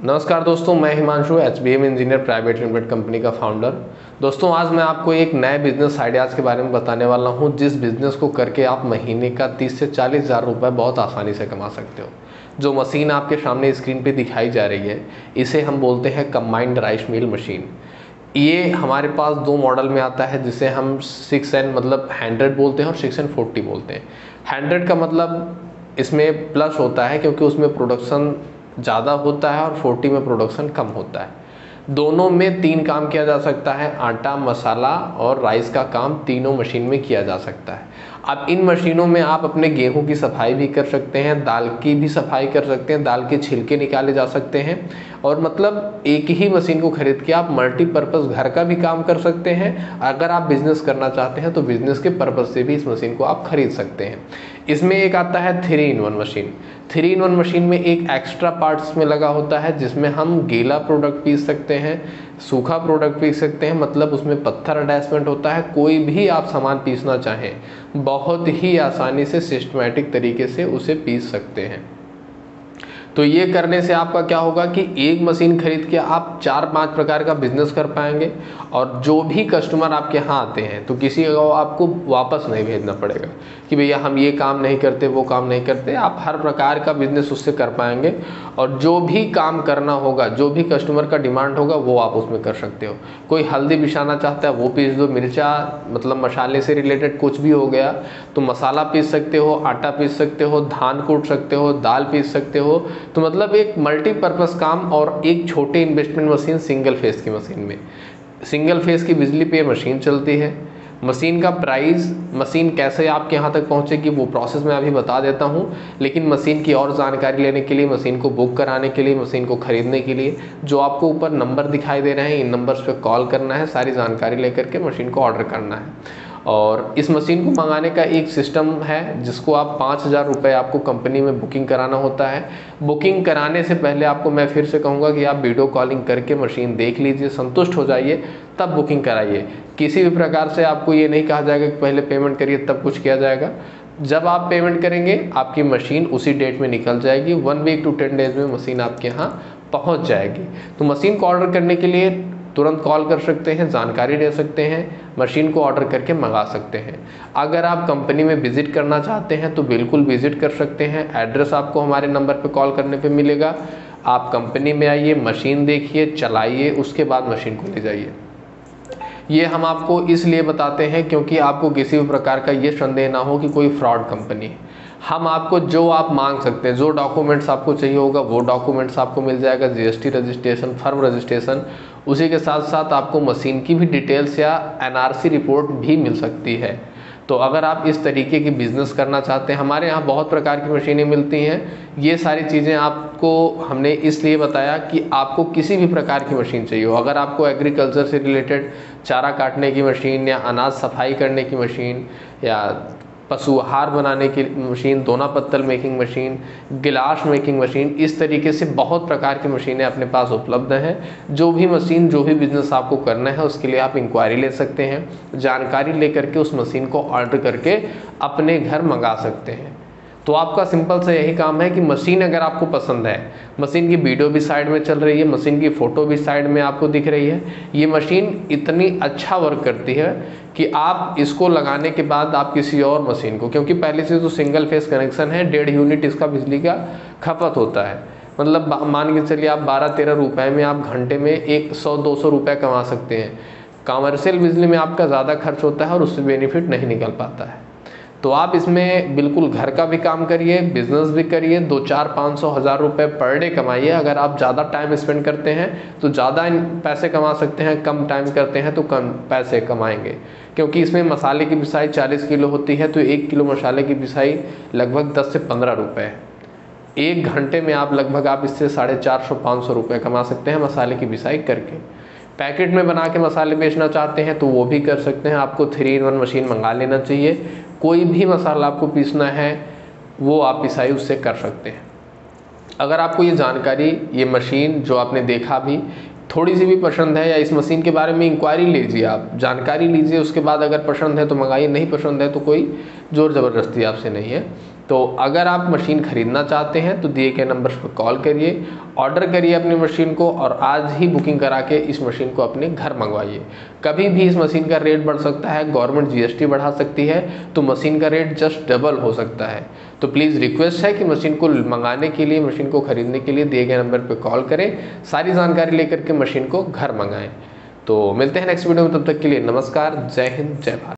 नमस्कार दोस्तों, मैं Himanshu HBM engineer private limited company का फाउंडर। दोस्तों, आज मैं आपको एक नए बिजनेस आइडियाज़ के बारे में बताने वाला हूं, जिस बिज़नेस को करके आप महीने का 30 से 40 हज़ार रुपये बहुत आसानी से कमा सकते हो। जो मशीन आपके सामने स्क्रीन पे दिखाई जा रही है, इसे हम बोलते हैं कंबाइंड राइस मिल मशीन। ये हमारे पास दो मॉडल में आता है, जिसे हम 6N मतलब 100 बोलते हैं और 6N40 बोलते हैं। 100 का मतलब इसमें प्लस होता है क्योंकि उसमें प्रोडक्शन ज़्यादा होता है और 40 में प्रोडक्शन कम होता है। दोनों में 3 काम किया जा सकता है, आटा, मसाला और राइस का काम तीनों मशीन में किया जा सकता है। अब इन मशीनों में आप अपने गेहूं की सफाई भी कर सकते हैं, दाल की भी सफाई कर सकते हैं, दाल के छिलके निकाले जा सकते हैं और मतलब एक ही मशीन को खरीद के आप मल्टीपर्पज़ घर का भी काम कर सकते हैं। अगर आप बिजनेस करना चाहते हैं तो बिजनेस के पर्पज़ से भी इस मशीन को आप खरीद सकते हैं। इसमें एक आता है 3-in-1 मशीन। 3-in-1 मशीन में एक एक्स्ट्रा पार्ट्स में लगा होता है, जिसमें हम गीला प्रोडक्ट पीस सकते हैं, सूखा प्रोडक्ट पीस सकते हैं, मतलब उसमें पत्थर अटैचमेंट होता है। कोई भी आप सामान पीसना चाहें बहुत ही आसानी से सिस्टमैटिक तरीके से उसे पीस सकते हैं। तो ये करने से आपका क्या होगा कि एक मशीन खरीद के आप 4-5 प्रकार का बिजनेस कर पाएंगे और जो भी कस्टमर आपके यहाँ आते हैं तो किसी को आपको वापस नहीं भेजना पड़ेगा कि भैया हम ये काम नहीं करते, वो काम नहीं करते। आप हर प्रकार का बिजनेस उससे कर पाएंगे और जो भी काम करना होगा, जो भी कस्टमर का डिमांड होगा, वो आप उसमें कर सकते हो। कोई हल्दी पिसाना चाहता है वो पीस दो, मिर्चा मतलब मसाले से रिलेटेड कुछ भी हो गया तो मसाला पीस सकते हो, आटा पीस सकते हो, धान कूट सकते हो, दाल पीस सकते हो। तो मतलब एक मल्टीपर्पज़ काम और एक छोटे इन्वेस्टमेंट मशीन, सिंगल फेस की मशीन में। सिंगल फेस की बिजली पे मशीन चलती है। मशीन का प्राइस, मशीन कैसे आपके यहाँ तक पहुँचेगी वो प्रोसेस मैं अभी बता देता हूँ। लेकिन मशीन की और जानकारी लेने के लिए, मशीन को बुक कराने के लिए, मशीन को खरीदने के लिए जो आपको ऊपर नंबर दिखाई दे रहे हैं, इन नंबर्स पे कॉल करना है, सारी जानकारी लेकर के मशीन को ऑर्डर करना है। और इस मशीन को मंगाने का एक सिस्टम है जिसको आप 5,000 रुपये आपको कंपनी में बुकिंग कराना होता है। बुकिंग कराने से पहले आपको मैं फिर से कहूँगा कि आप वीडियो कॉलिंग करके मशीन देख लीजिए, संतुष्ट हो जाइए, तब बुकिंग कराइए। किसी भी प्रकार से आपको ये नहीं कहा जाएगा कि पहले पेमेंट करिए तब कुछ किया जाएगा। जब आप पेमेंट करेंगे आपकी मशीन उसी डेट में निकल जाएगी। 1 वीक to 10 डेज में मशीन आपके यहाँ पहुँच जाएगी। तो मशीन को ऑर्डर करने के लिए तुरंत कॉल कर सकते हैं, जानकारी ले सकते हैं, मशीन को ऑर्डर करके मंगा सकते हैं। अगर आप कंपनी में विजिट करना चाहते हैं तो बिल्कुल विजिट कर सकते हैं। एड्रेस आपको हमारे नंबर पे कॉल करने पे मिलेगा। आप कंपनी में आइए, मशीन देखिए, चलाइए, उसके बाद मशीन को ले जाइए। ये हम आपको इसलिए बताते हैं क्योंकि आपको किसी भी प्रकार का ये संदेह ना हो कि कोई फ्रॉड कंपनी है। हम आपको जो आप मांग सकते हैं, जो डॉक्यूमेंट्स आपको चाहिए होगा वो डॉक्यूमेंट्स आपको मिल जाएगा। GST रजिस्ट्रेशन, फर्म रजिस्ट्रेशन, उसी के साथ साथ आपको मशीन की भी डिटेल्स या NRC रिपोर्ट भी मिल सकती है। तो अगर आप इस तरीके की बिज़नेस करना चाहते हैं, हमारे यहाँ बहुत प्रकार की मशीनें मिलती हैं। ये सारी चीज़ें आपको हमने इसलिए बताया कि आपको किसी भी प्रकार की मशीन चाहिए हो। अगर आपको एग्रीकल्चर से रिलेटेड चारा काटने की मशीन या अनाज सफाई करने की मशीन या पशु आहार बनाने की मशीन, दोना पत्तल मेकिंग मशीन, गिलास मेकिंग मशीन, इस तरीके से बहुत प्रकार की मशीनें अपने पास उपलब्ध हैं। जो भी मशीन, जो भी बिज़नेस आपको करना है उसके लिए आप इंक्वायरी ले सकते हैं, जानकारी लेकर के उस मशीन को ऑर्डर करके अपने घर मंगा सकते हैं। तो आपका सिंपल सा यही काम है कि मशीन अगर आपको पसंद है, मशीन की वीडियो भी साइड में चल रही है, मशीन की फ़ोटो भी साइड में आपको दिख रही है, ये मशीन इतनी अच्छा वर्क करती है कि आप इसको लगाने के बाद आप किसी और मशीन को, क्योंकि पहले से तो सिंगल फेस कनेक्शन है, 1.5 यूनिट इसका बिजली का खपत होता है। मतलब मान के चलिए आप 12-13 रुपये में आप घंटे में 100-200 रुपये कमा सकते हैं। कमर्शियल बिजली में आपका ज़्यादा खर्च होता है और उससे बेनिफिट नहीं निकल पाता है। तो आप इसमें बिल्कुल घर का भी काम करिए, बिजनेस भी करिए, 2-4-500-1000 रुपये पर डे कमाइए। अगर आप ज़्यादा टाइम स्पेंड करते हैं तो ज़्यादा पैसे कमा सकते हैं, कम टाइम करते हैं तो कम पैसे कमाएंगे। क्योंकि इसमें मसाले की पिसाई 40 किलो होती है तो 1 किलो मसाले की पिसाई लगभग 10 से 15 रुपये है। 1 घंटे में आप लगभग आप इससे 450-500 रुपये कमा सकते हैं मसाले की पिसाई करके। पैकेट में बना के मसाले बेचना चाहते हैं तो वो भी कर सकते हैं। आपको 3-in-1 मशीन मंगा लेना चाहिए। कोई भी मसाला आपको पीसना है वो आप पिसाई उससे कर सकते हैं। अगर आपको ये जानकारी, ये मशीन जो आपने देखा भी, थोड़ी सी भी पसंद है या इस मशीन के बारे में इंक्वायरी लीजिए, आप जानकारी लीजिए, उसके बाद अगर पसंद है तो मंगाइए, नहीं पसंद है तो कोई ज़ोर ज़बरदस्ती आपसे नहीं है। तो अगर आप मशीन खरीदना चाहते हैं तो दिए गए नंबर पर कॉल करिए, ऑर्डर करिए अपनी मशीन को और आज ही बुकिंग करा के इस मशीन को अपने घर मंगवाइए। कभी भी इस मशीन का रेट बढ़ सकता है, गवर्नमेंट जीएसटी बढ़ा सकती है, तो मशीन का रेट जस्ट डबल हो सकता है। तो प्लीज़ रिक्वेस्ट है कि मशीन को मंगाने के लिए, मशीन को खरीदने के लिए दिए गए नंबर पर कॉल करें, सारी जानकारी लेकर के मशीन को घर मंगाएं। तो मिलते हैं नेक्स्ट वीडियो में, तब तक के लिए नमस्कार, जय हिंद, जय भारत।